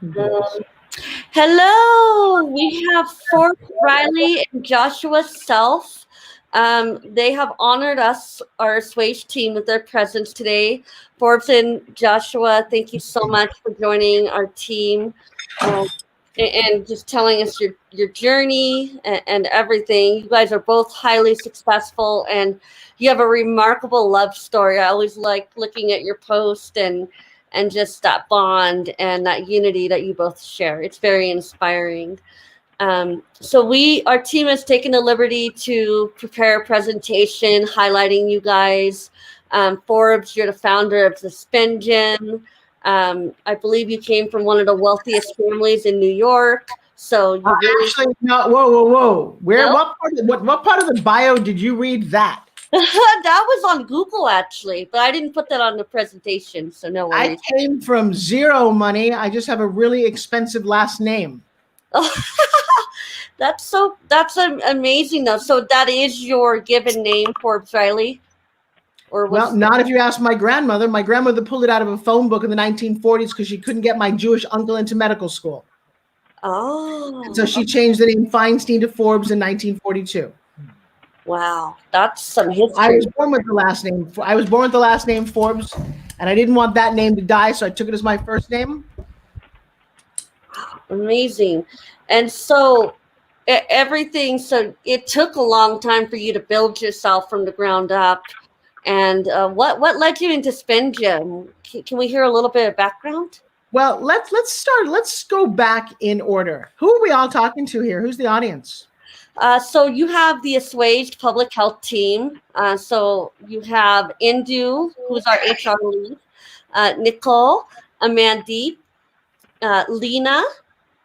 Um, Hello, we have Forbes Riley and Joshua Self. They have honored us, our Assuaged team, with their presence today. Forbes and Joshua, thank you so much for joining our team and just telling us your journey and everything. You guys are both highly successful, and you have a remarkable love story. I always like looking at your post and just that bond and that unity that you both share. It's very inspiring. So our team has taken the liberty to prepare a presentation highlighting you guys. Forbes, you're the founder of the SpinGym. I believe you came from one of the wealthiest families in New York. So you really actually no. Whoa! No? What part of the bio did you read that? That was on Google actually, but I didn't put that on the presentation, so no worries. I came from zero money. I just have a really expensive last name. That's amazing though. So that is your given name, Forbes Riley? Well, not if you ask my grandmother. My grandmother pulled it out of a phone book in the 1940s because she couldn't get my Jewish uncle into medical school. Oh. And so she changed the name Feinstein to Forbes in 1942. Wow, that's some history. I was born with the last name. I was born with the last name Forbes, and I didn't want that name to die, so I took it as my first name. Amazing. And so everything, so it took a long time for you to build yourself from the ground up. And what led you into SpinGym? Can we hear a little bit of background? Well, let's start. Let's go back in order. Who are we all talking to here? Who's the audience? So you have the Assuaged public health team. So you have Indu, who's our HR lead, Nicole, Amandeep, Lena,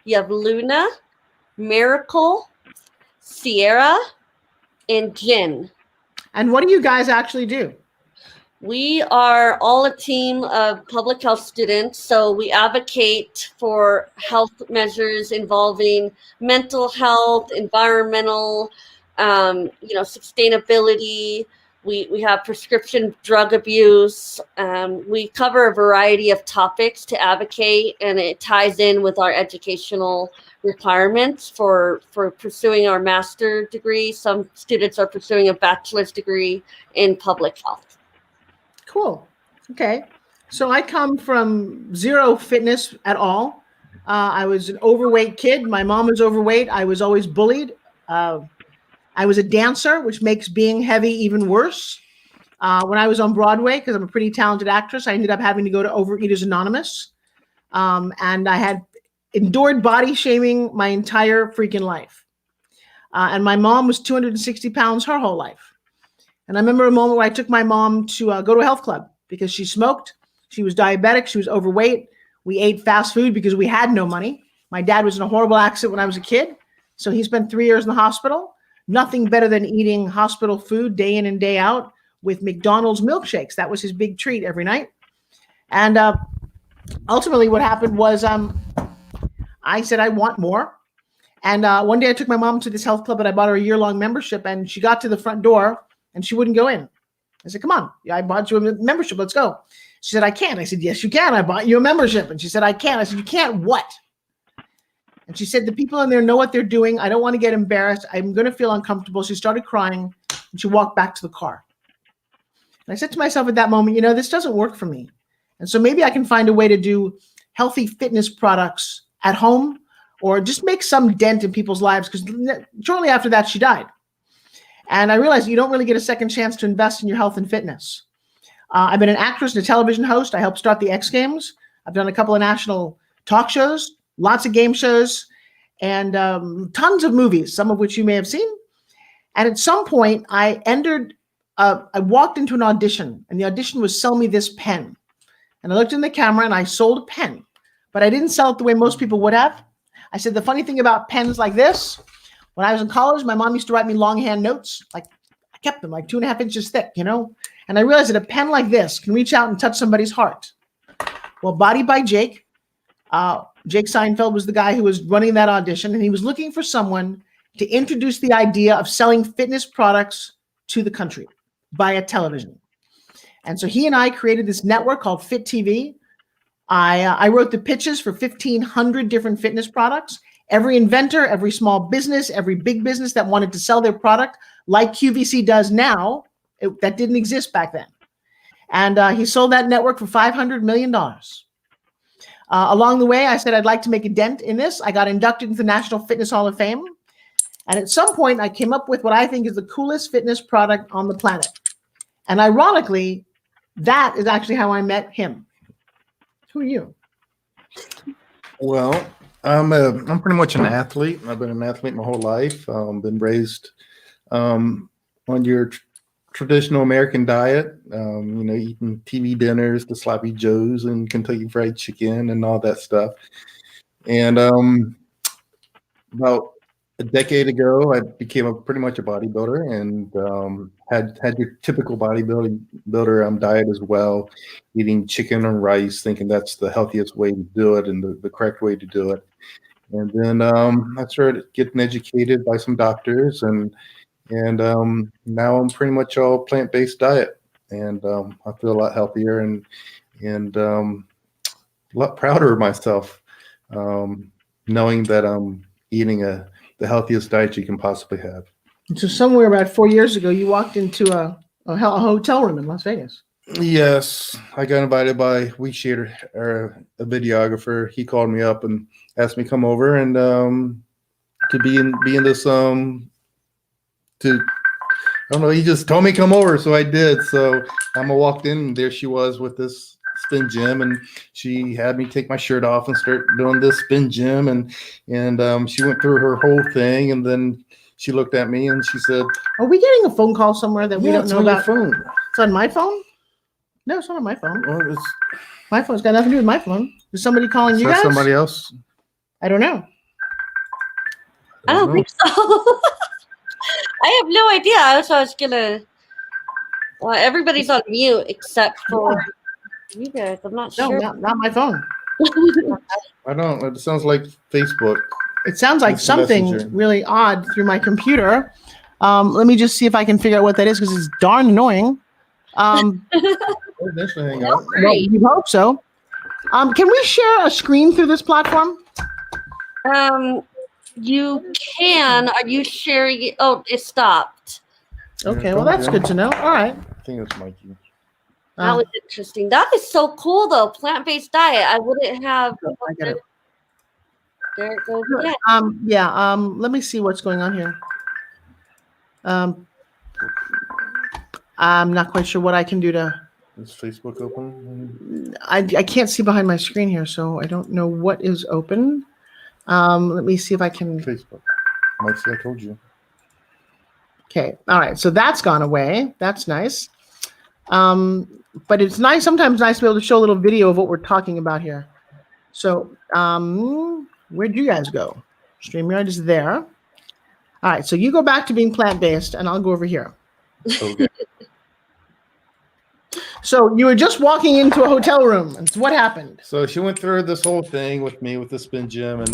you have Luna, Miracle, Sierra, and Jin. And what do you guys actually do? We are all a team of public health students, so we advocate for health measures involving mental health, environmental, sustainability. We have prescription drug abuse. We cover a variety of topics to advocate, and it ties in with our educational requirements for pursuing our master's degree. Some students are pursuing a bachelor's degree in public health. Cool. Okay. So I come from zero fitness at all. I was an overweight kid. My mom was overweight. I was always bullied. I was a dancer, which makes being heavy even worse. When I was on Broadway, because I'm a pretty talented actress, I ended up having to go to Overeaters Anonymous. And I had endured body shaming my entire freaking life. And my mom was 260 pounds her whole life. And I remember a moment where I took my mom to go to a health club because she smoked. She was diabetic. She was overweight. We ate fast food because we had no money. My dad was in a horrible accident when I was a kid. So he spent 3 years in the hospital. Nothing better than eating hospital food day in and day out with McDonald's milkshakes. That was his big treat every night. And ultimately what happened was I said, I want more. And one day I took my mom to this health club and I bought her a year-long membership. And she got to the front door and she wouldn't go in. I said, come on, I bought you a membership. Let's go. She said, I can't. I said, yes, you can. I bought you a membership. And she said, I can't. I said, you can't what? And she said, the people in there know what they're doing. I don't want to get embarrassed. I'm going to feel uncomfortable. She started crying and she walked back to the car. And I said to myself at that moment, this doesn't work for me. And so maybe I can find a way to do healthy fitness products at home or just make some dent in people's lives. Because shortly after that, she died. And I realized you don't really get a second chance to invest in your health and fitness. I've been an actress and a television host. I helped start the X-Games. I've done a couple of national talk shows, lots of game shows, and tons of movies, some of which you may have seen. And at some point, I walked into an audition, and the audition was sell me this pen. And I looked in the camera, and I sold a pen. But I didn't sell it the way most people would have. I said, the funny thing about pens like this, when I was in college, my mom used to write me longhand notes. Like I kept them like 2.5 inches thick, And I realized that a pen like this can reach out and touch somebody's heart. Well, Body by Jake. Jake Seinfeld was the guy who was running that audition, and he was looking for someone to introduce the idea of selling fitness products to the country via television. And so he and I created this network called Fit TV. I wrote the pitches for 1,500 different fitness products. Every inventor, every small business, every big business that wanted to sell their product like QVC does now, that didn't exist back then. And he sold that network for $500 million. Along the way, I said I'd like to make a dent in this. I got inducted into the National Fitness Hall of Fame. And at some point, I came up with what I think is the coolest fitness product on the planet. And ironically, that is actually how I met him. Who are you? Well, I'm pretty much an athlete. I've been an athlete my whole life. Been raised on your traditional American diet, eating TV dinners, the sloppy joes and Kentucky Fried Chicken and all that stuff. And about a decade ago, I became pretty much a bodybuilder and had your typical bodybuilder diet as well, eating chicken and rice, thinking that's the healthiest way to do it and the correct way to do it. And then I started getting educated by some doctors and now I'm pretty much all plant-based diet, and I feel a lot healthier and a lot prouder of myself, knowing that I'm eating the healthiest diet you can possibly have. So somewhere about 4 years ago, you walked into a hotel room in Las Vegas. Yes, I got invited by a videographer. He called me up and asked me to come over and to be in this I don't know, he just told me come over, so I did. So I walked in, and there she was with this SpinGym, and she had me take my shirt off and start doing this SpinGym, and she went through her whole thing, and then she looked at me and she said, "Are we getting a phone call somewhere that we don't know about?" Phone. It's on my phone? No, it's not on my phone. Well, My phone's got nothing to do with my phone. Is somebody calling you guys? Somebody else? I don't know. I don't think so. I have no idea. I was gonna. Well, everybody's on mute except for you guys. I'm not sure. No, not my phone. I don't. It sounds like Facebook. It sounds like something Messenger. really odd through my computer. Let me just see if I can figure out what that is because it's darn annoying. Thanks for hanging out. Well, we hope so. Can we share a screen through this platform? You can. Are you sharing it? Oh, it stopped. Okay, well, that's good to know. All right. I think it's Mikey. That was interesting. That is so cool, though. Plant-based diet. I wouldn't have. I get it. There it goes. Yeah. Let me see what's going on here. I'm not quite sure what I can do to. Is Facebook open? I can't see behind my screen here, so I don't know what is open. Let me see if I can. Facebook. Mike, see, I told you. Okay. All right. So that's gone away. That's nice. But it's nice. Sometimes nice to be able to show a little video of what we're talking about here. So where'd you guys go? StreamYard is there. All right. So you go back to being plant-based, and I'll go over here. Okay. So you were just walking into a hotel room. And what happened? So she went through this whole thing with me with the SpinGym,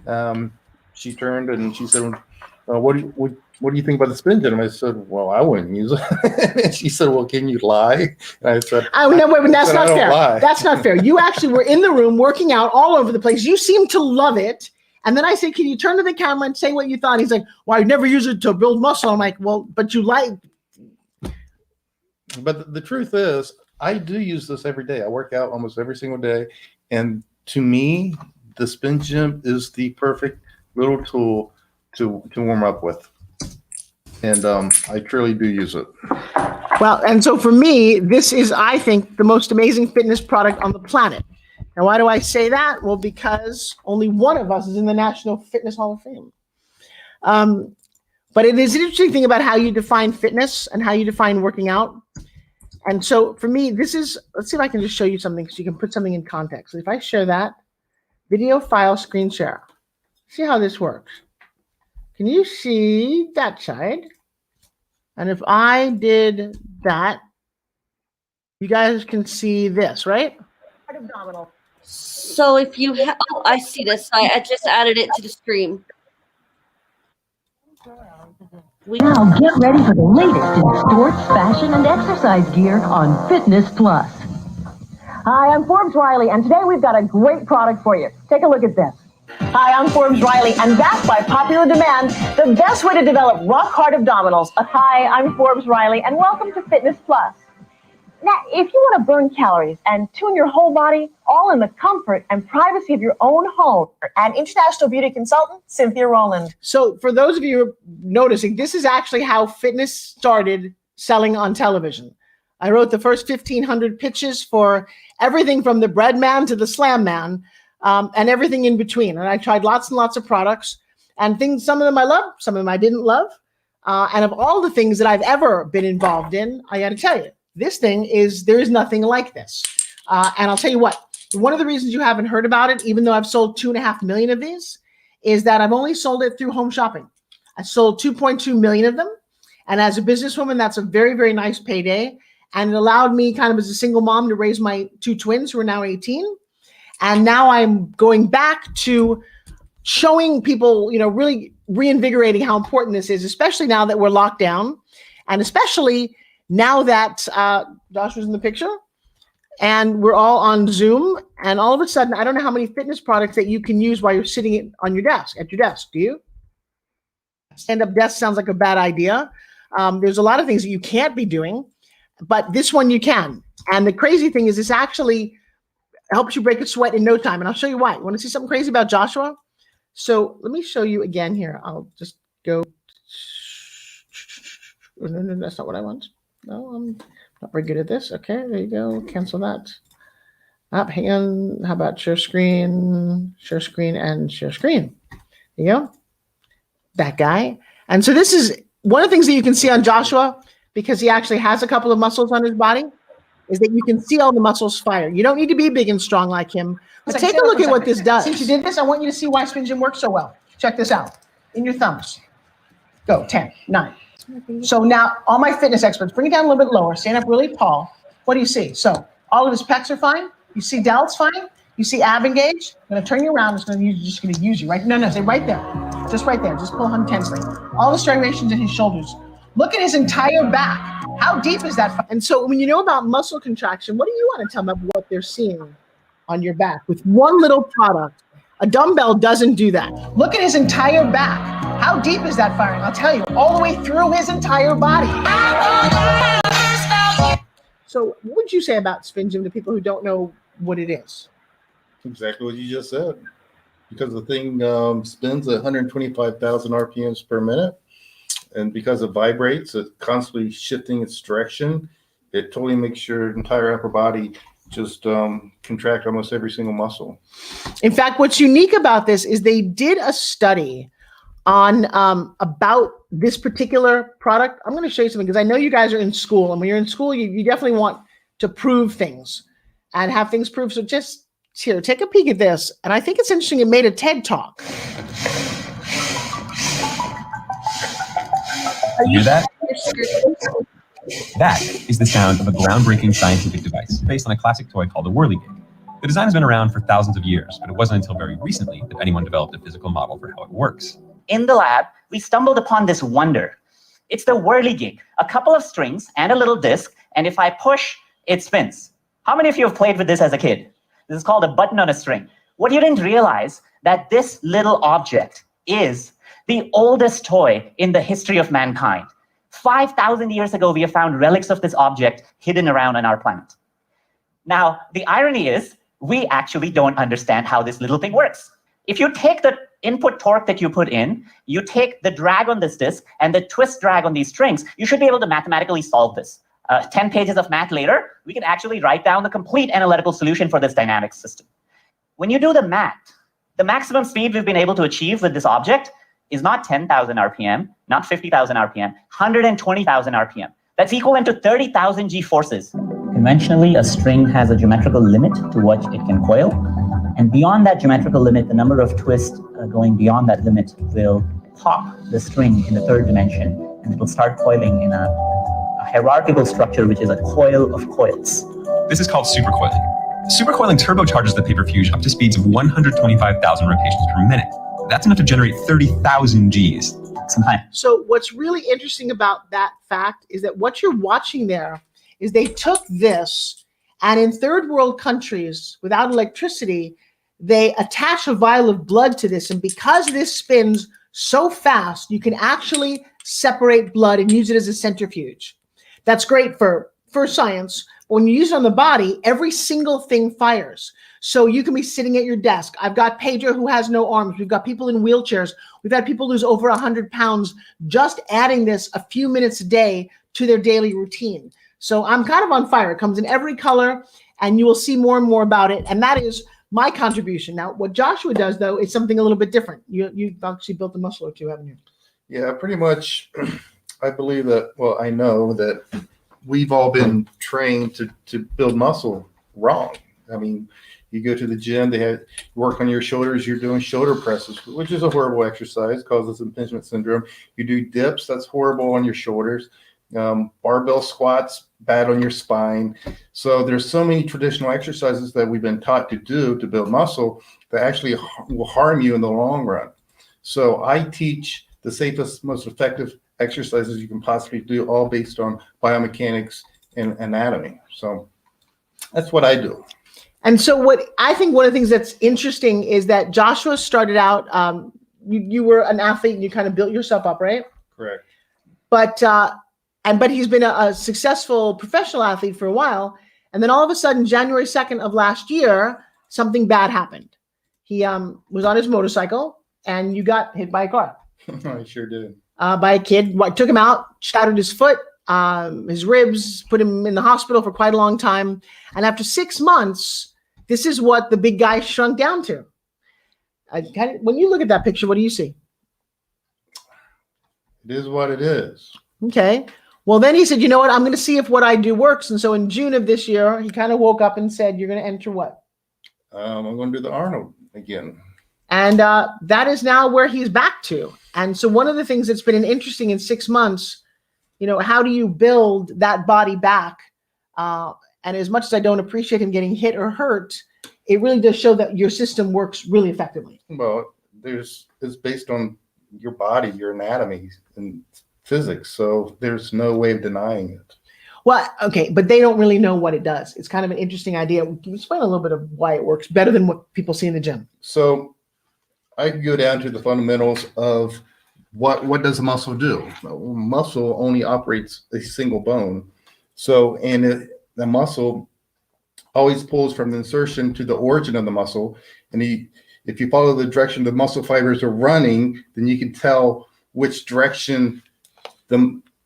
and she turned and she said, what do you think about the SpinGym? I said, well, I wouldn't use it. And she said, well, can you lie? And I said, no, wait, that's not fair. Lie. That's not fair. You actually were in the room working out all over the place. You seemed to love it. And then I said, can you turn to the camera and say what you thought? He's like, well, I never use it to build muscle. I'm like, well, but you like. But the truth is, I do use this every day. I work out almost every single day. And to me, the SpinGym is the perfect little tool to warm up with. And I truly do use it. Well, and so for me, this is, I think, the most amazing fitness product on the planet. Now, why do I say that? Well, because only one of us is in the National Fitness Hall of Fame. But it is an interesting thing about how you define fitness and how you define working out. And so for me, this is, let's see if I can just show you something so you can put something in context. So if I share that, video file screen share, see how this works. Can you see that side? And if I did that, you guys can see this, right? Abdominal. So if you have, oh, I see this. I just added it to the stream. Now get ready for the latest in sports, fashion, and exercise gear on Fitness Plus. Hi, I'm Forbes Riley, and today we've got a great product for you. Take a look at this. Hi, I'm Forbes Riley, and backed by popular demand, the best way to develop rock-hard abdominals. Hi, I'm Forbes Riley, and welcome to Fitness Plus. Now, if you want to burn calories and tune your whole body, all in the comfort and privacy of your own home, and international beauty consultant, Cynthia Rowland. So for those of you noticing, this is actually how fitness started selling on television. I wrote the first 1,500 pitches for everything from the bread man to the slam man, and everything in between. And I tried lots and lots of products and things. Some of them I loved, some of them I didn't love. And of all the things that I've ever been involved in, I got to tell you, this thing there is nothing like this. And I'll tell you what, one of the reasons you haven't heard about it, even though I've sold 2.5 million of these, is that I've only sold it through home shopping. I sold 2.2 million of them. And as a businesswoman, that's a very, very nice payday. And it allowed me kind of as a single mom to raise my 2 twins who are now 18. And now I'm going back to showing people, really reinvigorating how important this is, especially now that we're locked down. And especially now that Josh was in the picture and we're all on Zoom, and all of a sudden, I don't know how many fitness products that you can use while you're sitting on your desk, at your desk. Do you? Stand-up desk sounds like a bad idea. There's a lot of things that you can't be doing, but this one you can. And the crazy thing is this actually helps you break a sweat in no time. And I'll show you why. You want to see something crazy about Joshua? So let me show you again here. I'll just go. No, that's not what I want. No, I'm not very good at this. Okay, there you go. Cancel that. Hang on. How about share screen, and share screen? There you go. That guy. And so this is one of the things that you can see on Joshua, because he actually has a couple of muscles on his body, is that you can see all the muscles fire. You don't need to be big and strong like him. But take a look at what this does. Since you did this, I want you to see why SpinGym works so well. Check this out. In your thumbs. Go, 10, 9. So now, all my fitness experts, bring it down a little bit lower. Stand up really tall. What do you see? So all of his pecs are fine. You see delts fine. You see ab engaged. I'm going to turn you around. Just going to use you. Right? No, stay right there. Just right there. Just pull intensely. All the striations in his shoulders. Look at his entire back. How deep is that? And so when you know about muscle contraction, what do you want to tell them about what they're seeing on your back with one little product? A dumbbell doesn't do that. Look at his entire back. How deep is that firing? I'll tell you, all the way through his entire body. So what would you say about SpinGym to people who don't know what it is? Exactly what you just said. Because the thing spins at 125,000 RPMs per minute. And because it vibrates, it's constantly shifting its direction. It totally makes your entire upper body just contract almost every single muscle. In fact, what's unique about this is they did a study on about this particular product. I'm going to show you something because I know you guys are in school, and when you're in school, you definitely want to prove things and have things proved. So just here, take a peek at this. And I think it's interesting. It made a TED Talk. You hear that? That is the sound of a groundbreaking scientific device based on a classic toy called a whirligig. The design has been around for thousands of years, but it wasn't until very recently that anyone developed a physical model for how it works. In the lab, we stumbled upon this wonder. It's the whirligig, a couple of strings and a little disc, and if I push, it spins. How many of you have played with this as a kid? This is called a button on a string. What you didn't realize, that this little object is the oldest toy in the history of mankind. 5,000 years ago, we have found relics of this object hidden around on our planet. Now, the irony is, we actually don't understand how this little thing works. If you take the input torque that you put in, you take the drag on this disc and the twist drag on these strings, you should be able to mathematically solve this. 10 pages of math later, we can actually write down the complete analytical solution for this dynamic system. When you do the math, the maximum speed we've been able to achieve with this object is not 10,000 RPM, not 50,000 RPM, 120,000 RPM. That's equivalent to 30,000 G-forces. Conventionally, a string has a geometrical limit to what it can coil. And beyond that geometrical limit, the number of twists going beyond that limit will pop the string in the third dimension, and it will start coiling in a hierarchical structure, which is a coil of coils. This is called supercoiling. Supercoiling turbocharges the pay-per-fuge up to speeds of 125,000 rotations per minute. That's enough to generate 30,000 Gs. Sometimes. So what's really interesting about that fact is that what you're watching there is they took this And in third world countries, without electricity, they attach a vial of blood to this. And because this spins so fast, you can actually separate blood and use it as a centrifuge. That's great for science. But when you use it on the body, every single thing fires. So you can be sitting at your desk. I've got Pedro who has no arms. We've got people in wheelchairs. We've had people lose over 100 pounds just adding this a few minutes a day to their daily routine. So I'm kind of on fire. It comes in every color, and you will see more and more about it. And that is my contribution. Now, what Joshua does, though, is something a little bit different. You've actually built a muscle or two, haven't you? Yeah, pretty much. I believe that, well, I know that we've all been trained to build muscle wrong. I mean, you go to the gym, they have work on your shoulders, you're doing shoulder presses, which is a horrible exercise, causes impingement syndrome. You do dips, that's horrible on your shoulders. Barbell squats, bad on your spine. So there's so many traditional exercises that we've been taught to do to build muscle that actually will harm you in the long run. So I teach the safest, most effective exercises you can possibly do, all based on biomechanics and anatomy. So that's what I do. And so what I think one of the things that's interesting is that Joshua started out, you were an athlete and you kind of built yourself up, right? Correct. But he's been a successful professional athlete for a while. And then all of a sudden, January 2nd of last year, something bad happened. He was on his motorcycle and you got hit by a car. I sure did. By a kid, took him out, shattered his foot, his ribs, put him in the hospital for quite a long time. And after 6 months, this is what the big guy shrunk down to. When you look at that picture, what do you see? It is what it is. Okay. Well, then he said, you know what? I'm going to see if what I do works. And so in June of this year, he kind of woke up and said, you're going to enter what? I'm going to do the Arnold again. And that is now where he's back to. And so one of the things that's been interesting in 6 months, how do you build that body back? And as much as I don't appreciate him getting hit or hurt, it really does show that your system works really effectively. Well, it's based on your body, your anatomy, and physics. So there's no way of denying it. Well, okay, but they don't really know what it does. It's kind of an interesting idea. Can you explain a little bit of why it works better than what people see in the gym? So I can go down to the fundamentals of what does a muscle do? Muscle only operates a single bone. So, the muscle always pulls from the insertion to the origin of the muscle. And if you follow the direction the muscle fibers are running, then you can tell which direction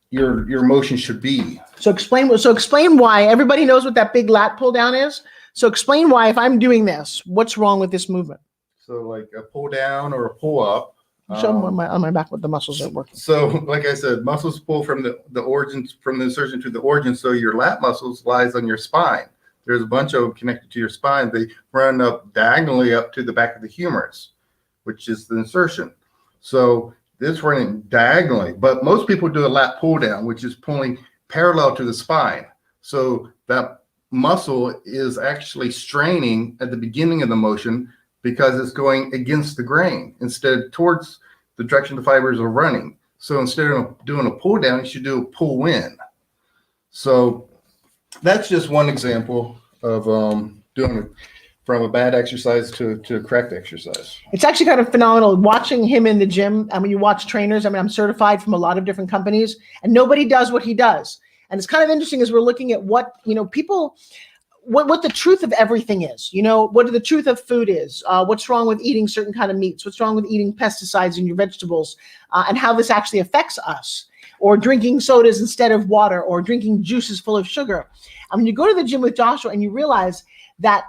your motion should be. So explain why. Everybody knows what that big lat pull down is. So explain why, if I'm doing this, what's wrong with this movement? So like a pull down or a pull up. Show them on my back what the muscles are working. So like I said, muscles pull from the origins, from the insertion to the origin. So your lat muscles lies on your spine. There's a bunch of them connected to your spine. They run up diagonally up to the back of the humerus, which is the insertion. So this running diagonally, but most people do a lat pull down, which is pulling parallel to the spine. So that muscle is actually straining at the beginning of the motion because it's going against the grain instead towards the direction the fibers are running. So instead of doing a pull down, you should do a pull in. So that's just one example of doing it from a bad exercise to a correct exercise. It's actually kind of phenomenal watching him in the gym. I mean, you watch trainers. I mean, I'm certified from a lot of different companies, and nobody does what he does. And it's kind of interesting as we're looking at what, people, what the truth of everything is, what the truth of food is, what's wrong with eating certain kind of meats, what's wrong with eating pesticides in your vegetables, and how this actually affects us, or drinking sodas instead of water, or drinking juices full of sugar. I mean, you go to the gym with Joshua and you realize that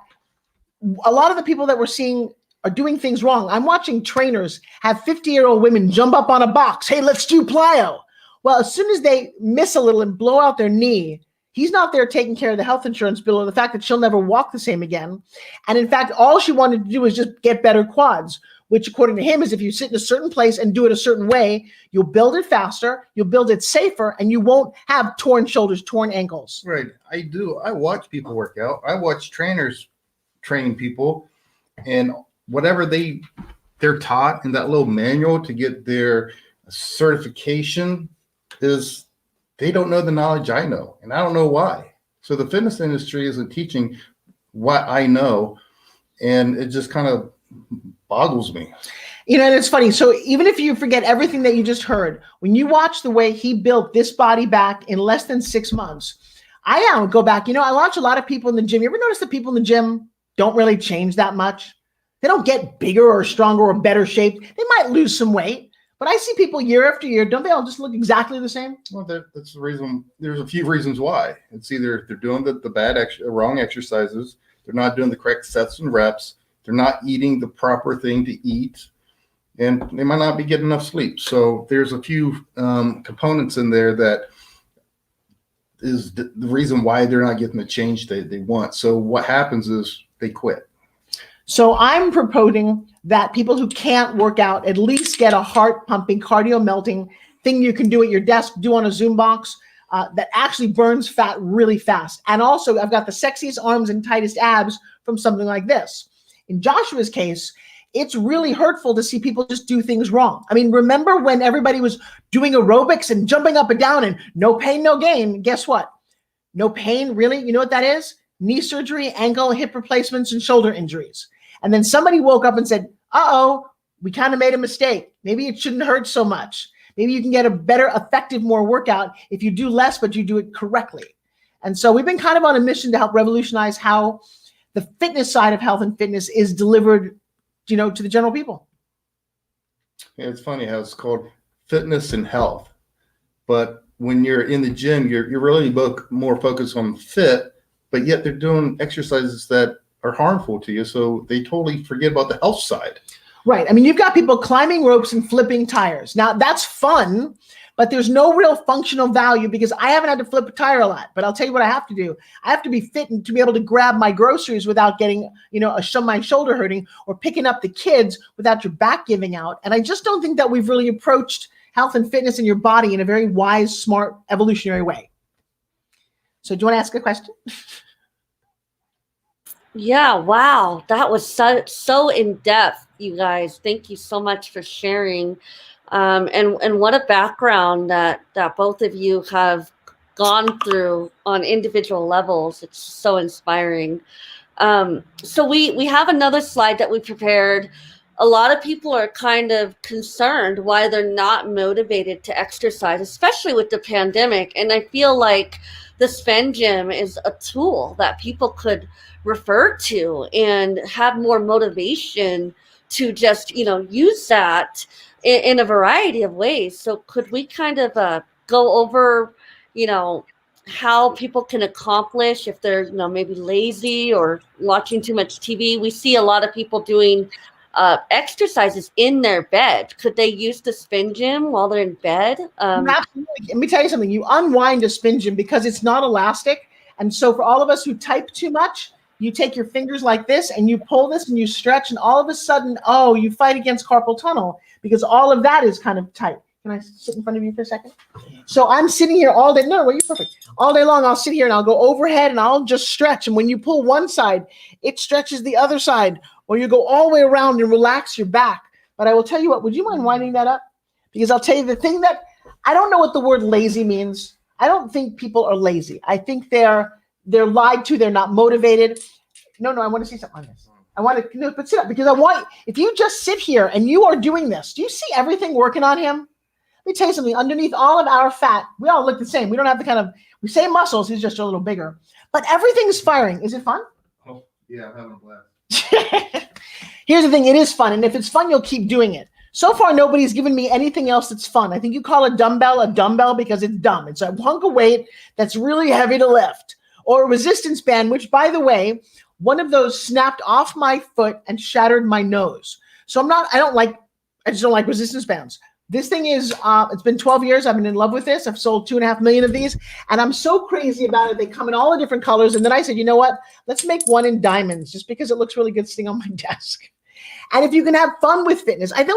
a lot of the people that we're seeing are doing things wrong. I'm watching trainers have 50-year-old women jump up on a box. Hey, let's do plyo. Well, as soon as they miss a little and blow out their knee, he's not there taking care of the health insurance bill or the fact that she'll never walk the same again. And in fact, all she wanted to do was just get better quads, which according to him is if you sit in a certain place and do it a certain way, you'll build it faster, you'll build it safer, and you won't have torn shoulders, torn ankles. Right. I do. I watch people work out. I watch trainers training people, and whatever they're taught in that little manual to get their certification is they don't know the knowledge I know, and I don't know why. So the fitness industry isn't teaching what I know, and it just kind of boggles me. You know, and it's funny. So even if you forget everything that you just heard, when you watch the way he built this body back in less than 6 months, I go back. You know, I watch a lot of people in the gym. You ever notice that people in the gym don't really change that much? They don't get bigger or stronger or better shaped. They might lose some weight, but I see people year after year. Don't they all just look exactly the same? Well, that's the reason. There's a few reasons why. It's either they're doing the wrong exercises, they're not doing the correct sets and reps, they're not eating the proper thing to eat, and they might not be getting enough sleep. So there's a few components in there that is the reason why they're not getting the change they want. So what happens is they quit. So I'm proposing that people who can't work out at least get a heart pumping, cardio melting thing you can do at your desk, do on a Zoom box that actually burns fat really fast. And also I've got the sexiest arms and tightest abs from something like this. In Joshua's case, it's really hurtful to see people just do things wrong. I mean, remember when everybody was doing aerobics and jumping up and down and no pain, no gain? Guess what? No pain, really? You know what that is? Knee surgery, ankle, hip replacements, and shoulder injuries. And then somebody woke up and said, uh-oh, we kind of made a mistake. Maybe it shouldn't hurt so much. Maybe you can get a better, effective, more workout if you do less, but you do it correctly. And so we've been kind of on a mission to help revolutionize how the fitness side of health and fitness is delivered, you know, to the general people. Yeah, it's funny how it's called fitness and health, but when you're in the gym, you're really more focused on fit, but yet they're doing exercises that are harmful to you, so they totally forget about the health side. Right. I mean, you've got people climbing ropes and flipping tires. Now, that's fun, but there's no real functional value because I haven't had to flip a tire a lot. But I'll tell you what I have to do. I have to be fit and to be able to grab my groceries without getting, you know, my shoulder hurting, or picking up the kids without your back giving out. And I just don't think that we've really approached health and fitness in your body in a very wise, smart, evolutionary way. So do you want to ask a question? Yeah, wow. That was so in depth, you guys. Thank you so much for sharing. And what a background that both of you have gone through on individual levels. It's so inspiring. So we have another slide that we prepared. A lot of people are kind of concerned why they're not motivated to exercise, especially with the pandemic. And I feel like the SpinGym is a tool that people could refer to and have more motivation to just, you know, use that in a variety of ways. So could we kind of go over, you know, how people can accomplish if they're, you know, maybe lazy or watching too much TV? We see a lot of people doing exercises in their bed. Could they use the SpinGym while they're in bed? Absolutely. Let me tell you something. You unwind a SpinGym because it's not elastic. And so for all of us who type too much, you take your fingers like this and you pull this and you stretch, and all of a sudden, oh, you fight against carpal tunnel because all of that is kind of tight. Can I sit in front of you for a second? So I'm sitting here all day. No, you're perfect. All day long, I'll sit here and I'll go overhead and I'll just stretch. And when you pull one side, it stretches the other side, or you go all the way around and relax your back. But I will tell you what, would you mind winding that up? Because I'll tell you the thing that, I don't know what the word lazy means. I don't think people are lazy. I think they're lied to. They're not motivated. No, I want to see something on this. I want to, no, but sit up, because I want, if you just sit here and you are doing this, do you see everything working on him? Let me tell you something. Underneath all of our fat, we all look the same. We don't have the kind of, we say muscles, he's just a little bigger. But everything's firing. Is it fun? Oh, yeah, I'm having a blast. Here's the thing. It is fun. And if it's fun, you'll keep doing it. So far, nobody's given me anything else that's fun. I think you call a dumbbell because it's dumb. It's a hunk of weight that's really heavy to lift. Or a resistance band, which, by the way, one of those snapped off my foot and shattered my nose. So I just don't like resistance bands. This thing is, it's been 12 years. I've been in love with this. I've sold 2.5 million of these, and I'm so crazy about it. They come in all the different colors. And then I said, you know what? Let's make one in diamonds, just because it looks really good sitting on my desk. And if you can have fun with fitness, you have a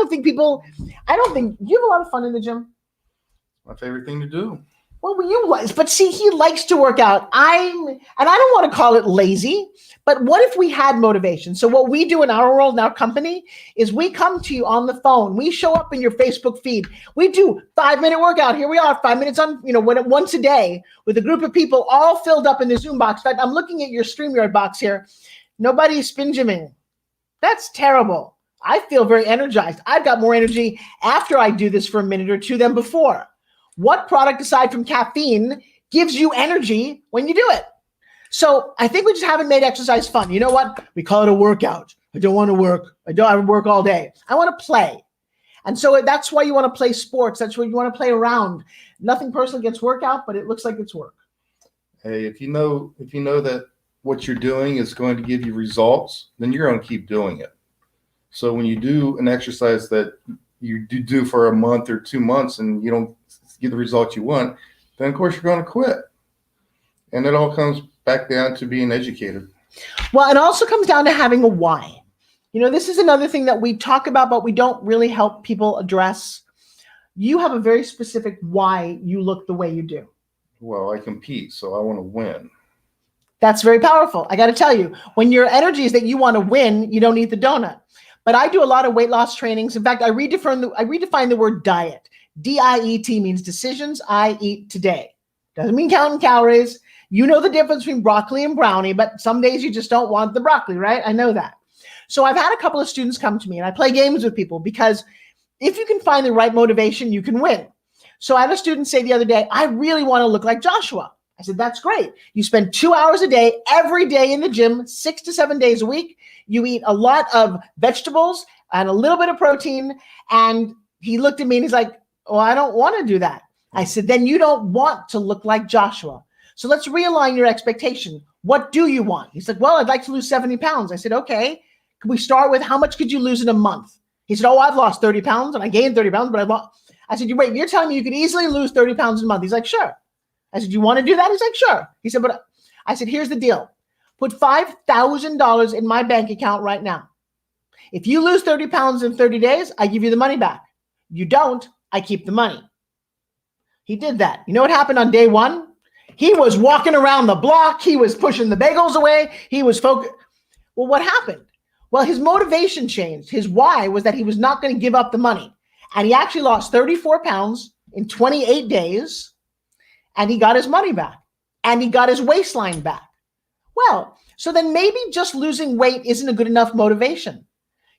lot of fun in the gym. My favorite thing to do. Well, but see, he likes to work out. And I don't want to call it lazy, but what if we had motivation? So what we do in our world, in our company, is we come to you on the phone. We show up in your Facebook feed. We do 5-minute workout. Here we are, 5 minutes on, once a day with a group of people all filled up in the Zoom box. In fact, I'm looking at your StreamYard box here. Nobody's spin gymming. That's terrible. I feel very energized. I've got more energy after I do this for a minute or two than before. What product aside from caffeine gives you energy when you do it? So I think we just haven't made exercise fun. You know what? We call it a workout. I don't want to work. I don't work all day. I want to play. And so that's why you want to play sports. That's why you want to play around. Nothing personal against workout, but it looks like it's work. Hey, if you know that what you're doing is going to give you results, then you're going to keep doing it. So when you do an exercise that you do for a month or 2 months and you don't get the results you want, then of course you're going to quit. And it all comes back down to being educated. Well, it also comes down to having a why. This is another thing that we talk about, but we don't really help people address. You have a very specific why you look the way you do. Well, I compete, so I want to win. That's very powerful. I got to tell you, when your energy is that you want to win, you don't eat the donut. But I do a lot of weight loss trainings. In fact, I redefine the word diet. DIET means decisions I eat today. Doesn't mean counting calories. You know the difference between broccoli and brownie, but some days you just don't want the broccoli, right? I know that. So I've had a couple of students come to me, and I play games with people because if you can find the right motivation, you can win. So I had a student say the other day, I really want to look like Joshua. I said, that's great. You spend 2 hours a day, every day in the gym, 6 to 7 days a week. You eat a lot of vegetables and a little bit of protein. And he looked at me and he's like, oh, I don't want to do that. I said, then you don't want to look like Joshua. So let's realign your expectation. What do you want? He said, well, I'd like to lose 70 pounds. I said, okay, can we start with how much could you lose in a month? He said, oh, I've lost 30 pounds and I gained 30 pounds, but I said, wait, you're telling me you could easily lose 30 pounds in a month? He's like, sure. I said, you want to do that? He's like, sure. He said, but I said, here's the deal. Put $5,000 in my bank account right now. If you lose 30 pounds in 30 days, I give you the money back. You don't, I keep the money. He did that. You know what happened on day one? He was walking around the block. He was pushing the bagels away. He was focused. Well, what happened? Well, his motivation changed. His why was that he was not going to give up the money. And he actually lost 34 pounds in 28 days. And he got his money back. And he got his waistline back. Well, so then maybe just losing weight isn't a good enough motivation.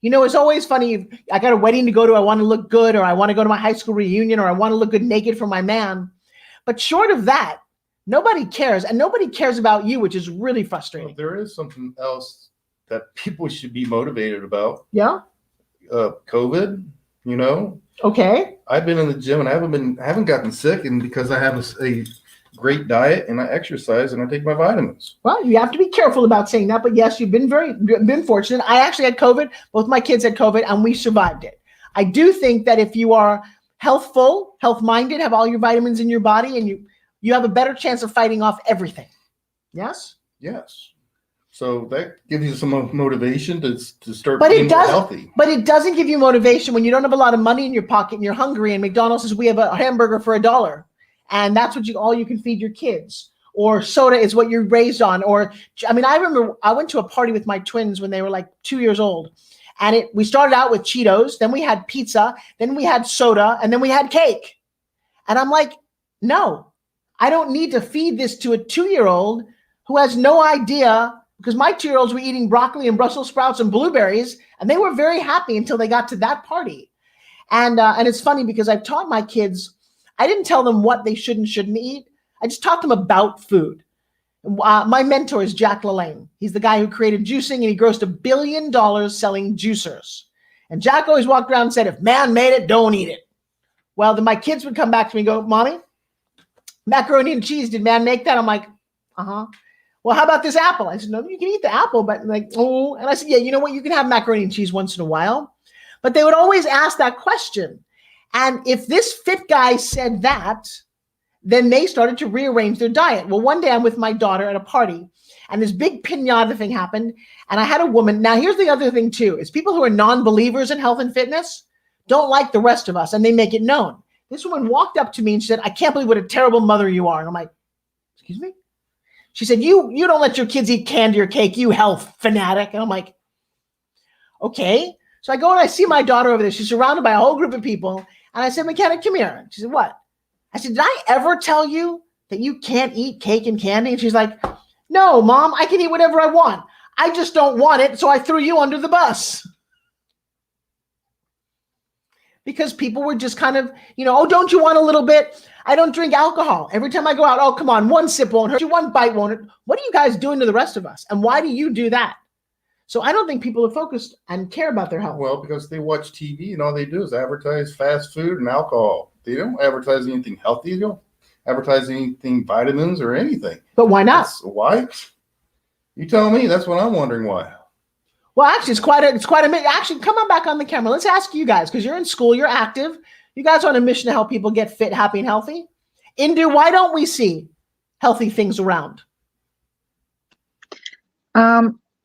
It's always funny. I got a wedding to go to. I want to look good, or I want to go to my high school reunion, or I want to look good naked for my man. But short of that, nobody cares. And nobody cares about you, which is really frustrating. Well, there is something else that people should be motivated about. Yeah. COVID, Okay. I've been in the gym and I haven't gotten sick, and because I have a great diet and I exercise and I take my vitamins. Well, you have to be careful about saying that, but yes, you've been fortunate. I actually had COVID. Both my kids had COVID and we survived it. I do think that if you are healthful, health-minded, have all your vitamins in your body, and you have a better chance of fighting off everything. Yes? Yes. So that gives you some motivation to start being more healthy. But it doesn't give you motivation when you don't have a lot of money in your pocket and you're hungry and McDonald's says we have a hamburger for $1. And that's all you can feed your kids. Or soda is what you're raised on. I remember I went to a party with my twins when they were like 2 years old. And we started out with Cheetos, then we had pizza, then we had soda, and then we had cake. And I'm like, no, I don't need to feed this to a 2-year-old who has no idea, because my 2-year-olds were eating broccoli and Brussels sprouts and blueberries, and they were very happy until they got to that party. And it's funny because I've taught my kids, I didn't tell them what they should and shouldn't eat. I just taught them about food. My mentor is Jack LaLanne. He's the guy who created juicing, and he grossed $1 billion selling juicers. And Jack always walked around and said, if man made it, don't eat it. Well, then my kids would come back to me and go, Mommy, macaroni and cheese, did man make that? I'm like, uh-huh. Well, how about this apple? I said, no, you can eat the apple, but oh. And I said, yeah, you know what? You can have macaroni and cheese once in a while. But they would always ask that question. And if this fit guy said that, then they started to rearrange their diet. Well, one day I'm with my daughter at a party, and this big piñata thing happened. And I had a woman. Now, here's the other thing, too, is people who are non-believers in health and fitness don't like the rest of us, and they make it known. This woman walked up to me and said, I can't believe what a terrible mother you are. And I'm like, excuse me? She said, you don't let your kids eat candy or cake, you health fanatic. And I'm like, okay. So I go and I see my daughter over there. She's surrounded by a whole group of people. And I said, mechanic, come here. She said, what? I said, did I ever tell you that you can't eat cake and candy? And she's like, no, Mom, I can eat whatever I want. I just don't want it, so I threw you under the bus. Because people were just kind of, oh, don't you want a little bit? I don't drink alcohol. Every time I go out, oh, come on, one sip won't hurt you, one bite won't hurt. What are you guys doing to the rest of us? And why do you do that? So I don't think people are focused and care about their health. Well, because they watch TV and all they do is advertise fast food and alcohol. They don't advertise anything healthy. They don't advertise anything vitamins or anything. But why not? Why? You tell me. That's what I'm wondering why. Well, actually, it's quite a actually, come on back on the camera. Let's ask you guys, because you're in school, you're active. You guys are on a mission to help people get fit, happy, and healthy. Indu, why don't we see healthy things around? Because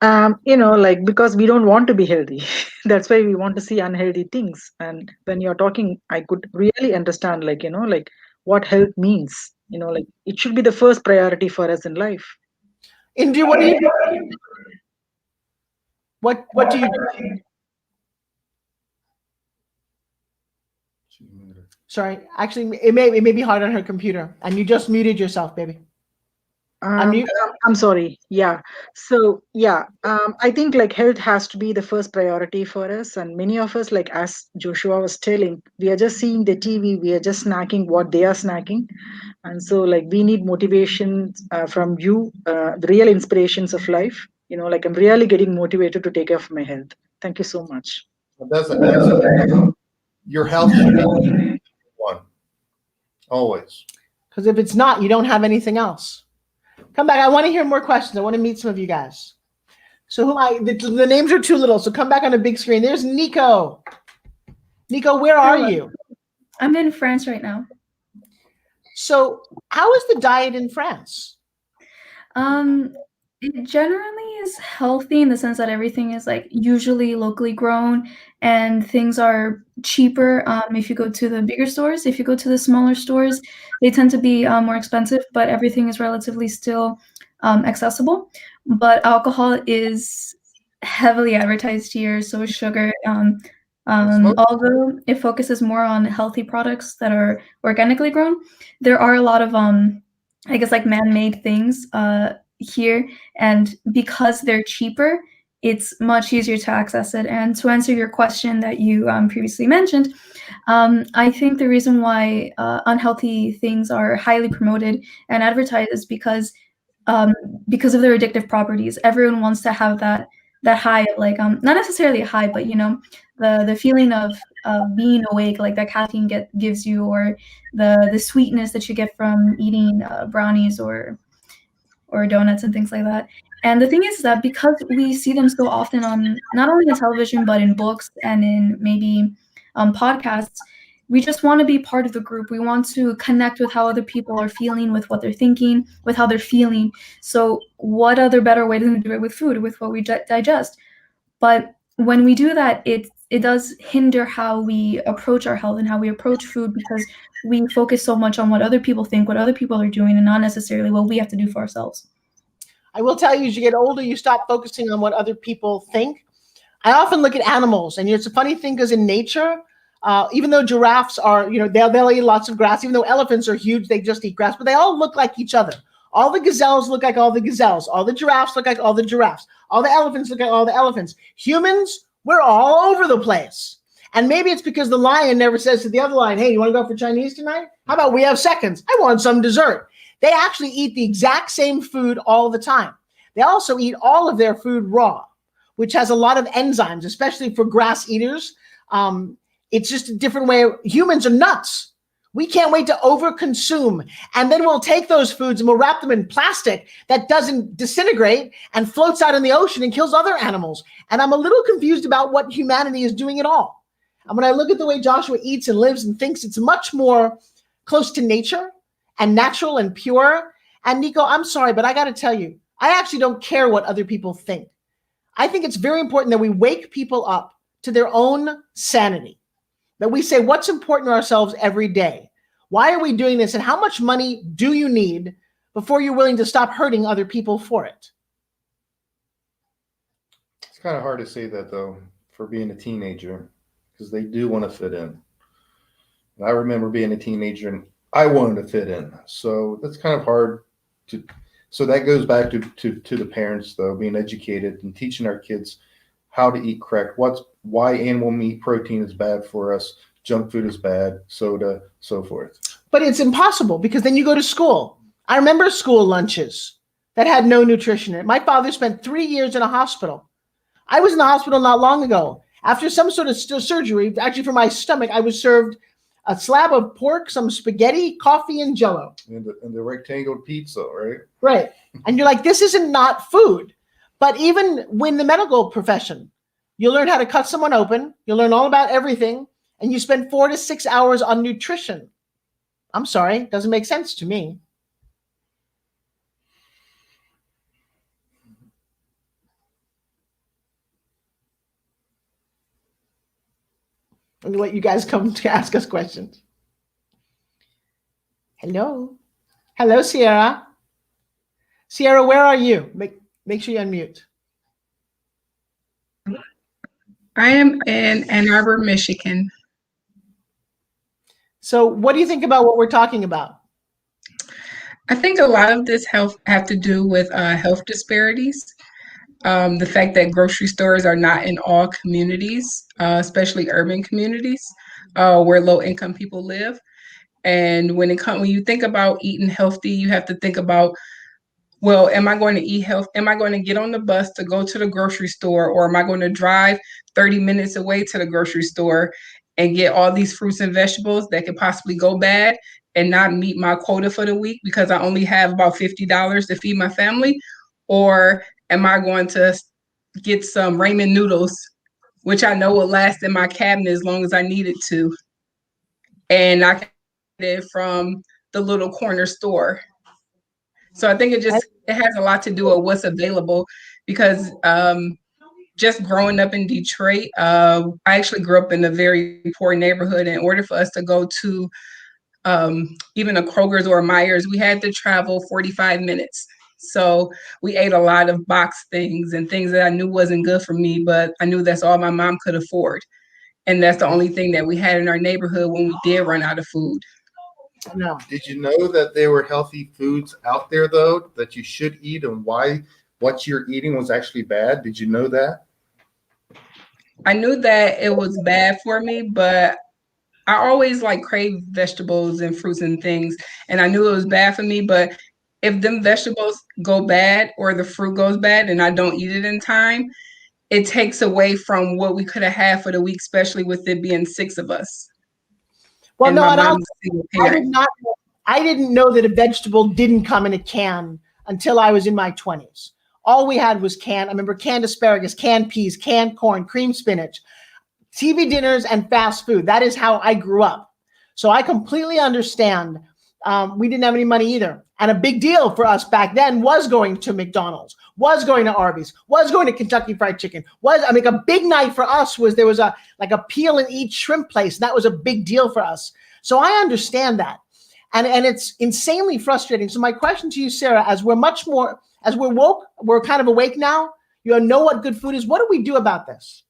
we don't want to be healthy. That's why we want to see unhealthy things. And when you're talking, I could really understand, what health means. It should be the first priority for us in life. Indu, what do you do? What do you do? Sorry, actually, it may be hard on her computer, and you just muted yourself, baby. I'm sorry. Yeah. So I think health has to be the first priority for us, and many of us, as Joshua was telling, we are just seeing the TV, we are just snacking what they are snacking, and so we need motivation from you, the real inspirations of life. I'm really getting motivated to take care of my health. Thank you so much. Your health should be one. Always. Because if it's not, you don't have anything else. Come back. I want to hear more questions. I want to meet some of you guys. So the names are too little. So come back on the big screen. There's Nico. Nico, where are you? I'm in France right now. So how is the diet in France? It generally is healthy in the sense that everything is usually locally grown and things are cheaper if you go to the bigger stores. If you go to the smaller stores, they tend to be more expensive, but everything is relatively still accessible. But alcohol is heavily advertised here, so is sugar. Although it focuses more on healthy products that are organically grown, there are a lot of man-made things here, and because they're cheaper, it's much easier to access it. And to answer your question that you previously mentioned, I think the reason why unhealthy things are highly promoted and advertised is because of their addictive properties. Everyone wants to have that high of not necessarily a high, but the feeling of being awake, that caffeine gives you, or the sweetness that you get from eating brownies or donuts and things like that. And the thing is that because we see them so often on not only on television, but in books and in maybe podcasts, we just want to be part of the group. We want to connect with how other people are feeling, with what they're thinking, with how they're feeling. So what other better way than to do it with food, with what we digest? But when we do that, it does hinder how we approach our health and how we approach food, because we focus so much on what other people think, what other people are doing, and not necessarily what we have to do for ourselves. I will tell you, as you get older, you stop focusing on what other people think. I often look at animals, and it's a funny thing because in nature, even though giraffes are, they'll eat lots of grass, even though elephants are huge, they just eat grass, but they all look like each other. All the gazelles look like all the gazelles. All the giraffes look like all the giraffes. All the elephants look like all the elephants. Humans, we're all over the place. And maybe it's because the lion never says to the other lion, hey, you want to go for Chinese tonight? How about we have seconds? I want some dessert. They actually eat the exact same food all the time. They also eat all of their food raw, which has a lot of enzymes, especially for grass eaters. It's just a different way. Humans are nuts. We can't wait to overconsume. And then we'll take those foods and we'll wrap them in plastic that doesn't disintegrate and floats out in the ocean and kills other animals. And I'm a little confused about what humanity is doing at all. And when I look at the way Joshua eats and lives and thinks, it's much more close to nature and natural and pure. And Nico, I'm sorry, but I got to tell you, I actually don't care what other people think. I think it's very important that we wake people up to their own sanity. that we say what's important to ourselves every day. Why are we doing this? And how much money do you need before you're willing to stop hurting other people for it? It's kind of hard to say that, though, for being a teenager, because they do want to fit in. And I remember being a teenager and I wanted to fit in. So that's kind of hard to. So that goes back to the parents, though, being educated and teaching our kids how to eat correct. Why animal meat protein is bad for us, junk food is bad, soda, so forth. But it's impossible because then you go to school. I remember school lunches that had no nutrition in it. My father spent 3 years in a hospital. I was in the hospital not long ago. After some sort of surgery, actually for my stomach, I was served a slab of pork, some spaghetti, coffee, and Jell-O. And the rectangle pizza, right? Right. And you're like, this isn't not food. But even when the medical profession, you learn how to cut someone open, you learn all about everything, and you spend 4 to 6 hours on nutrition. I'm sorry, it doesn't make sense to me. And let you guys come to ask us questions. Hello. Hello, Sierra. Sierra, where are you? Make sure you unmute. I am in Ann Arbor, Michigan. So what do you think about what we're talking about? I think a lot of this have to do with health disparities. The fact that grocery stores are not in all communities, especially urban communities where low-income people live. And when you think about eating healthy, you have to think about, well, am I going to eat health? Am I going to get on the bus to go to the grocery store, or am I going to drive 30 minutes away to the grocery store and get all these fruits and vegetables that could possibly go bad and not meet my quota for the week because I only have about $50 to feed my family? Or am I going to get some ramen noodles, which I know will last in my cabinet as long as I need it to, and I can get it from the little corner store? So I think it has a lot to do with what's available, because just growing up in Detroit, I actually grew up in a very poor neighborhood. In order for us to go to even a Kroger's or a Myers, we had to travel 45 minutes. So we ate a lot of boxed things and things that I knew wasn't good for me, but I knew that's all my mom could afford. And that's the only thing that we had in our neighborhood when we did run out of food. No. Did you know that there were healthy foods out there, though, that you should eat, and why what you're eating was actually bad? Did you know that? I knew that it was bad for me, but I always crave vegetables and fruits and things. And I knew it was bad for me, but if them vegetables go bad or the fruit goes bad and I don't eat it in time, it takes away from what we could have had for the week, especially with it being 6 of us. Well, no, I didn't know that a vegetable didn't come in a can until I was in my 20s. All we had was I remember canned asparagus, canned peas, canned corn, cream spinach, TV dinners, and fast food. That is how I grew up. So I completely understand. We didn't have any money either. And a big deal for us back then was going to McDonald's, was going to Arby's, was going to Kentucky Fried Chicken. A big night for us was there was a peel and eat shrimp place. And that was a big deal for us. So I understand that. And it's insanely frustrating. So my question to you, Sarah, as we're woke, we're kind of awake now, you know what good food is. What do we do about this?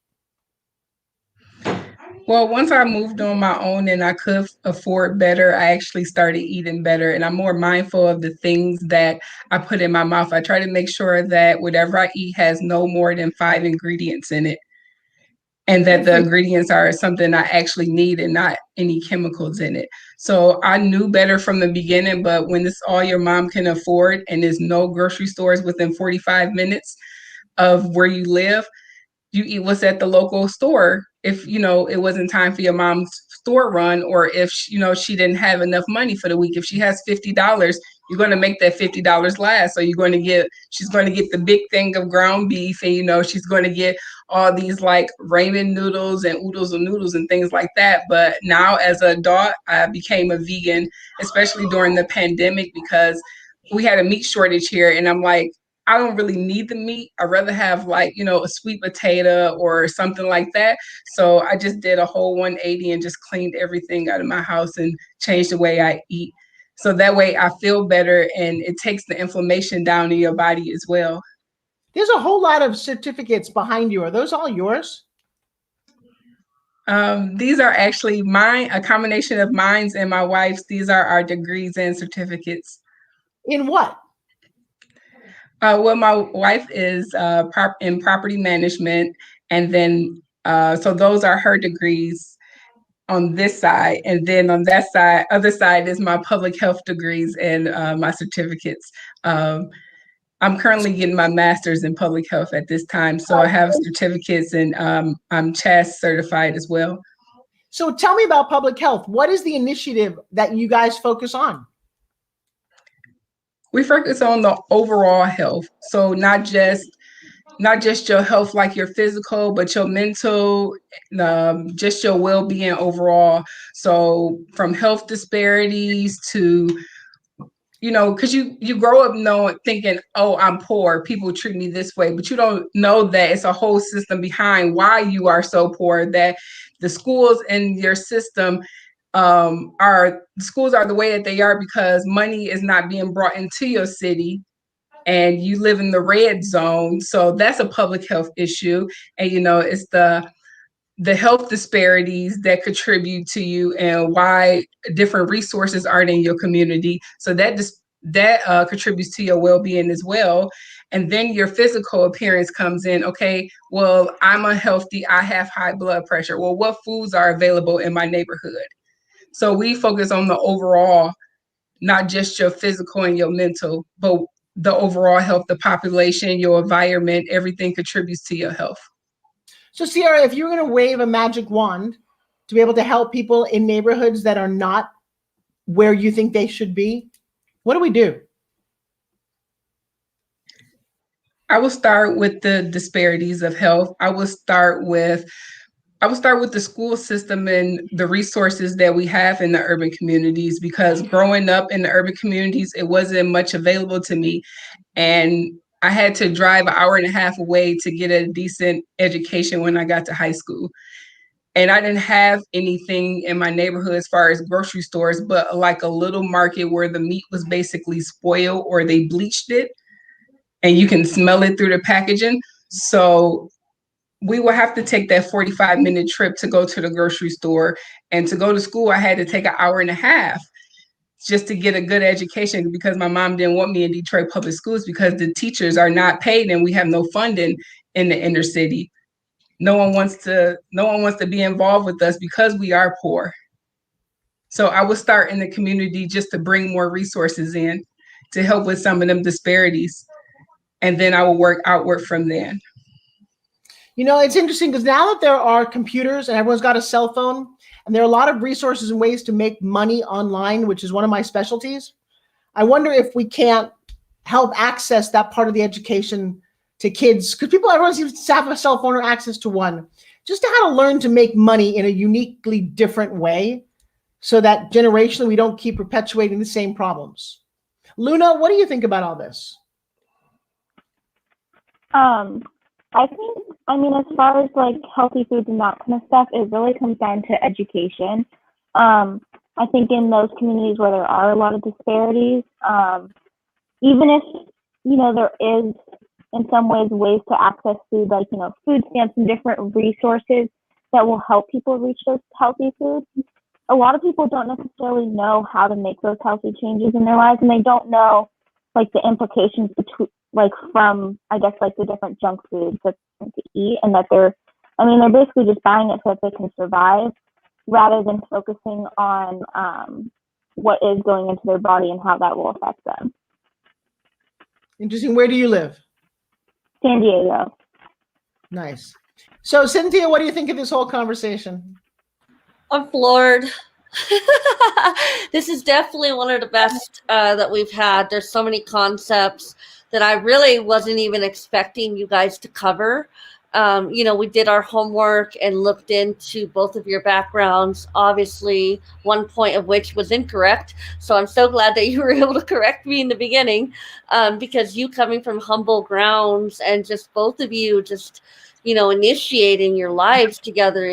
Well, once I moved on my own and I could afford better, I actually started eating better, and I'm more mindful of the things that I put in my mouth. I try to make sure that whatever I eat has no more than 5 ingredients in it, and that the ingredients are something I actually need and not any chemicals in it. So I knew better from the beginning, but when it's all your mom can afford and there's no grocery stores within 45 minutes of where you live, you eat what's at the local store. If, it wasn't time for your mom's store run, or if, she didn't have enough money for the week. If she has $50, you're going to make that $50 last. So she's going to get the big thing of ground beef, and, she's going to get all these ramen noodles and oodles of noodles and things like that. But now as an adult, I became a vegan, especially during the pandemic, because we had a meat shortage here. And I'm like, I don't really need the meat. I'd rather have like, a sweet potato or something like that. So I just did a whole 180 and just cleaned everything out of my house and changed the way I eat. So that way I feel better and it takes the inflammation down in your body as well. There's a whole lot of certificates behind you. Are those all yours? These are actually a combination of mine and my wife's. These are our degrees and certificates. In what? Well, my wife is in property management, and then so those are her degrees on this side, and then on that side, other side is my public health degrees and my certificates. I'm currently getting my master's in public health at this time, so I have certificates, and I'm CHAS certified as well. So tell me about public health. What is the initiative that you guys focus on? We focus on the overall health. So not just your health, like your physical, but your mental, just your well-being overall. So from health disparities to, because you grow up thinking, oh, I'm poor, people treat me this way, but you don't know that it's a whole system behind why you are so poor, that the schools in your system schools are the way that they are because money is not being brought into your city and you live in the red zone. So that's a public health issue. And, it's the health disparities that contribute to you and why different resources aren't in your community. So that contributes to your well-being as well. And then your physical appearance comes in. Okay, well, I'm unhealthy. I have high blood pressure. Well, what foods are available in my neighborhood? So we focus on the overall, not just your physical and your mental, but the overall health, the population, your environment, everything contributes to your health. So Sierra, if you were going to wave a magic wand to be able to help people in neighborhoods that are not where you think they should be, what do we do? I will start with the disparities of health. I will start with the school system and the resources that we have in the urban communities, because growing up in the urban communities, it wasn't much available to me. And I had to drive an hour and a half away to get a decent education when I got to high school. And I didn't have anything in my neighborhood as far as grocery stores, but like a little market where the meat was basically spoiled or they bleached it and you can smell it through the packaging. So we will have to take that 45-minute trip to go to the grocery store. And to go to school, I had to take an hour and a half just to get a good education, because my mom didn't want me in Detroit public schools because the teachers are not paid and we have no funding in the inner city. No one wants to be involved with us because we are poor. So I would start in the community just to bring more resources in to help with some of them disparities. And then I will work outward from there. It's interesting because now that there are computers and everyone's got a cell phone, and there are a lot of resources and ways to make money online, which is one of my specialties, I wonder if we can't help access that part of the education to kids, because everyone seems to have a cell phone or access to one, just to how to learn to make money in a uniquely different way so that generationally we don't keep perpetuating the same problems. Luna, what do you think about all this? I think, as far as like healthy foods and that kind of stuff, it really comes down to education. I think in those communities where there are a lot of disparities, even if, there is in some ways to access food, like, food stamps and different resources that will help people reach those healthy foods. A lot of people don't necessarily know how to make those healthy changes in their lives, and they don't know like the implications from the different junk foods that they to eat, and that they're basically just buying it so that they can survive rather than focusing on what is going into their body and how that will affect them. Interesting. Where do you live? San Diego. Nice. So Cynthia, what do you think of this whole conversation? I'm floored. This is definitely one of the best that we've had. There's so many concepts that I really wasn't even expecting you guys to cover. We did our homework and looked into both of your backgrounds, obviously, one point of which was incorrect. So I'm so glad that you were able to correct me in the beginning, because you coming from humble grounds and just both of you just, initiating your lives together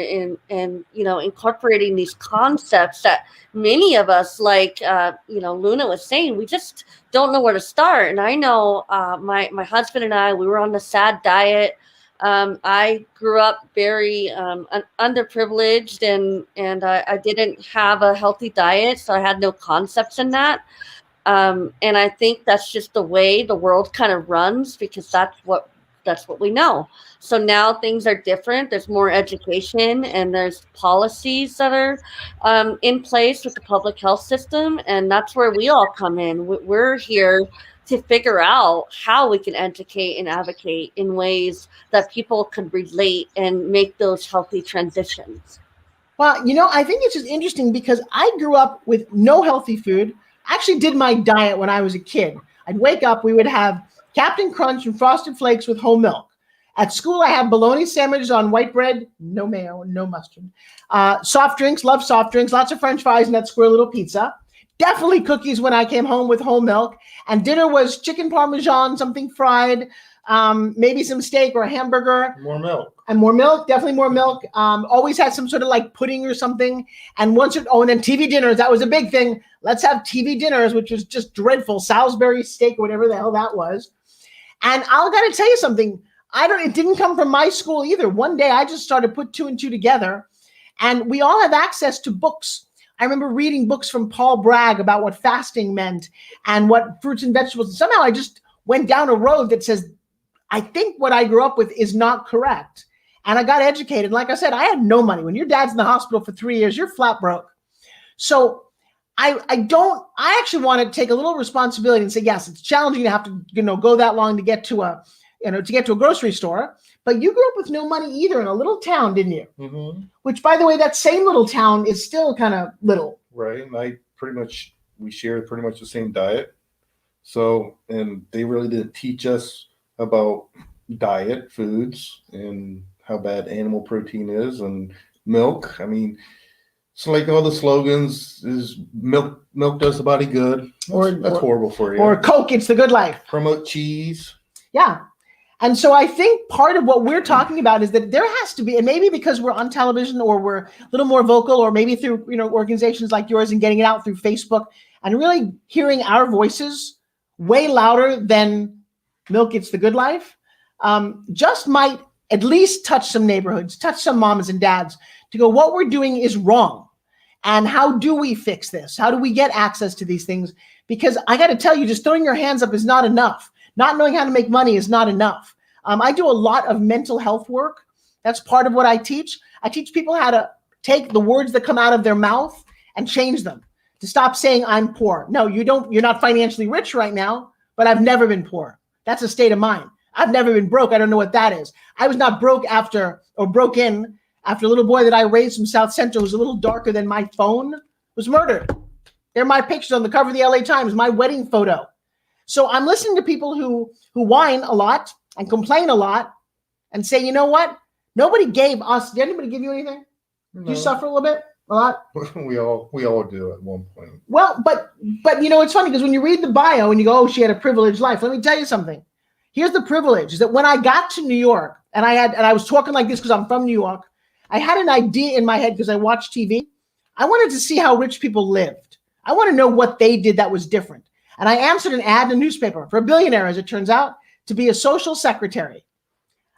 and incorporating these concepts that many of us, like, Luna was saying, we just don't know where to start. And I know my husband and I, we were on the SAD diet. I grew up very underprivileged, and I didn't have a healthy diet, so I had no concepts in that. And I think that's just the way the world kind of runs, because that's what we know. So now things are different. There's more education, and there's policies that are in place with the public health system, and that's where we all come in. We're here to figure out how we can educate and advocate in ways that people could relate and make those healthy transitions. Well, I think it's just interesting because I grew up with no healthy food. I actually did my diet when I was a kid. I'd wake up, we would have Captain Crunch and Frosted Flakes with whole milk. At school, I had bologna sandwiches on white bread, no mayo, no mustard. Soft drinks, love soft drinks, lots of French fries and that square little pizza. Definitely cookies when I came home with whole milk. And dinner was chicken parmesan, something fried, maybe some steak or a hamburger. More milk. And more milk, definitely more milk. Always had some sort of like pudding or something. And and then TV dinners, that was a big thing. Let's have TV dinners, which was just dreadful. Salisbury steak or whatever the hell that was. And I got to tell you something. It didn't come from my school either. One day I just started to put two and two together, and we all have access to books. I remember reading books from Paul Bragg about what fasting meant and what fruits and vegetables. And somehow I just went down a road that says, I think what I grew up with is not correct. And I got educated. Like I said, I had no money. When your dad's in the hospital for 3 years, you're flat broke. So I actually want to take a little responsibility and say, yes, it's challenging to have to, go that long to get to a grocery store, but you grew up with no money either in a little town, didn't you? Mm-hmm. Which, by the way, that same little town is still kind of little. Right. And we shared pretty much the same diet. So, and they really didn't teach us about diet foods and how bad animal protein is and milk. I mean, so like all the slogans is milk does the body good. That's horrible for you. Or Coke, it's the good life. Promote cheese. Yeah. And so I think part of what we're talking about is that there has to be, and maybe because we're on television or we're a little more vocal, or maybe through, organizations like yours and getting it out through Facebook and really hearing our voices way louder than milk, it's the good life, just might at least touch some neighborhoods, touch some moms and dads to go, what we're doing is wrong. And how do we fix this? How do we get access to these things? Because I got to tell you, just throwing your hands up is not enough. Not knowing how to make money is not enough. I do a lot of mental health work. That's part of what I teach. I teach people how to take the words that come out of their mouth and change them, to stop saying I'm poor. No, you don't. You're not financially rich right now, but I've never been poor. That's a state of mind. I've never been broke. I don't know what that is. I was not broke broke in after a little boy that I raised from South Central, who's a little darker than my phone, was murdered. They're my pictures on the cover of the LA Times, my wedding photo. So I'm listening to people who whine a lot and complain a lot and say, you know what? Nobody gave us. Did anybody give you anything? No. Did you suffer a little bit? A lot? We all do at one point. Well, but it's funny because when you read the bio and you go, oh, she had a privileged life. Let me tell you something. Here's the privilege, is that when I got to New York and I was talking like this because I'm from New York, I had an idea in my head because I watched TV. I wanted to see how rich people lived. I want to know what they did that was different. And I answered an ad in a newspaper for a billionaire, as it turns out, to be a social secretary.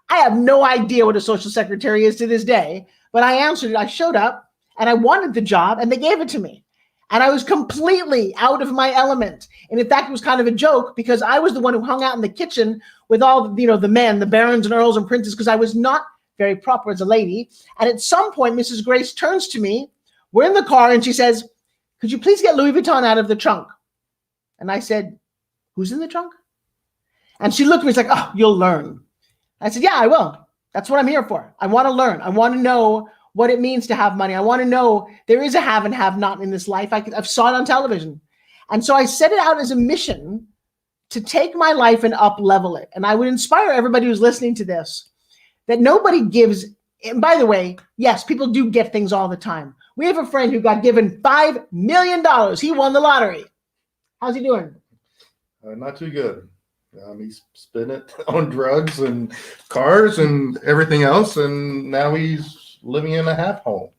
I have no idea what a social secretary is to this day, but I answered it. I showed up and I wanted the job and they gave it to me. And I was completely out of my element. And in fact, it was kind of a joke because I was the one who hung out in the kitchen with all, the men, the barons and earls and princes, because I was not very proper as a lady. And at some point, Mrs. Grace turns to me. We're in the car and she says, could you please get Louis Vuitton out of the trunk? And I said, who's in the trunk? And she looked at me, she's like, oh, you'll learn. I said, yeah, I will. That's what I'm here for. I want to learn. I want to know what it means to have money. I want to know there is a have and have not in this life. I've saw it on television. And so I set it out as a mission to take my life and up level it. And I would inspire everybody who's listening to this that nobody gives. And by the way, yes, people do get things all the time. We have a friend who got given $5 million. He won the lottery. How's he doing? Not too good. He's spent it on drugs and cars and everything else, and now he's living in a half home.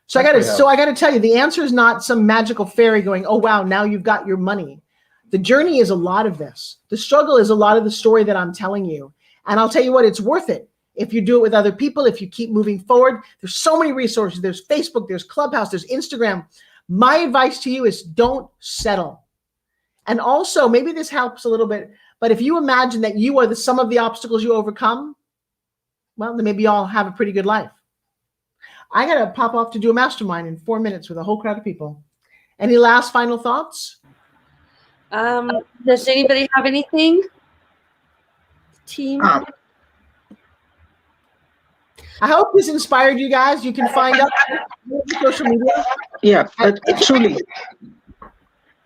So I got to tell you, the answer is not some magical fairy going, oh wow, now you've got your money. The journey is a lot of this. The struggle is a lot of the story that I'm telling you, and I'll tell you what, it's worth it if you do it with other people. If you keep moving forward, there's so many resources. There's Facebook, there's Clubhouse, there's Instagram. My advice to you is don't settle. And also, maybe this helps a little bit, but if you imagine that you are the sum of the obstacles you overcome, well, then maybe y'all have a pretty good life. I got to pop off to do a mastermind in 4 minutes with a whole crowd of people. Any last final thoughts? Does anybody have anything? Team? I hope this inspired you guys. You can find out on social media. Yeah,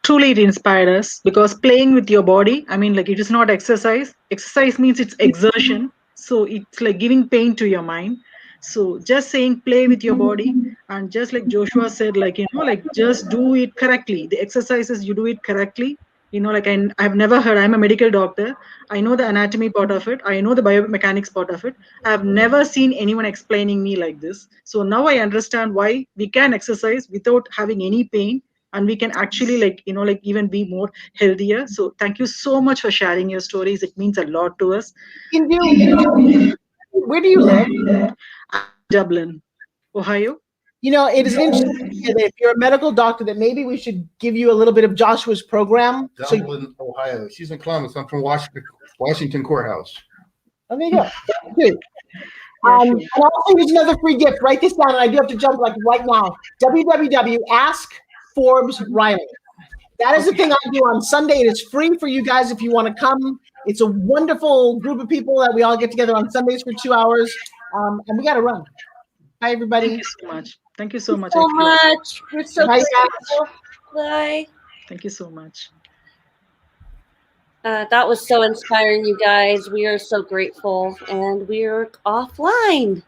truly it inspired us, because playing with your body, I mean, like, it is not exercise. Exercise means it's exertion. So it's like giving pain to your mind. So just saying play with your body, and just like Joshua said, like, you know, like, just do it correctly. The exercises, you do it correctly. You know, like, I've never heard, I'm a medical doctor. I know the anatomy part of it. I know the biomechanics part of it. I've never seen anyone explaining me like this. So now I understand why we can exercise without having any pain, and we can actually, like, you know, like, even be more healthier. So thank you so much for sharing your stories. It means a lot to us. Where do you live? Dublin, Ohio. You know, it is an interesting idea that if you're a medical doctor, that maybe we should give you a little bit of Joshua's program. Dublin, Ohio. She's in Columbus. I'm from Washington Courthouse. Oh, there you go. Good. And also, here's another free gift. Write this down, and I do have to jump like right now. Ask Forbes Riley. That is the thing I do on Sunday. It is free for you guys if you want to come. It's a wonderful group of people that we all get together on Sundays for 2 hours, and we got to run. Hi, everybody. Thank you so much. Thank you so much. So much. We're so grateful. Bye. Thank you so much. That was so inspiring, you guys. We are so grateful, and we're offline.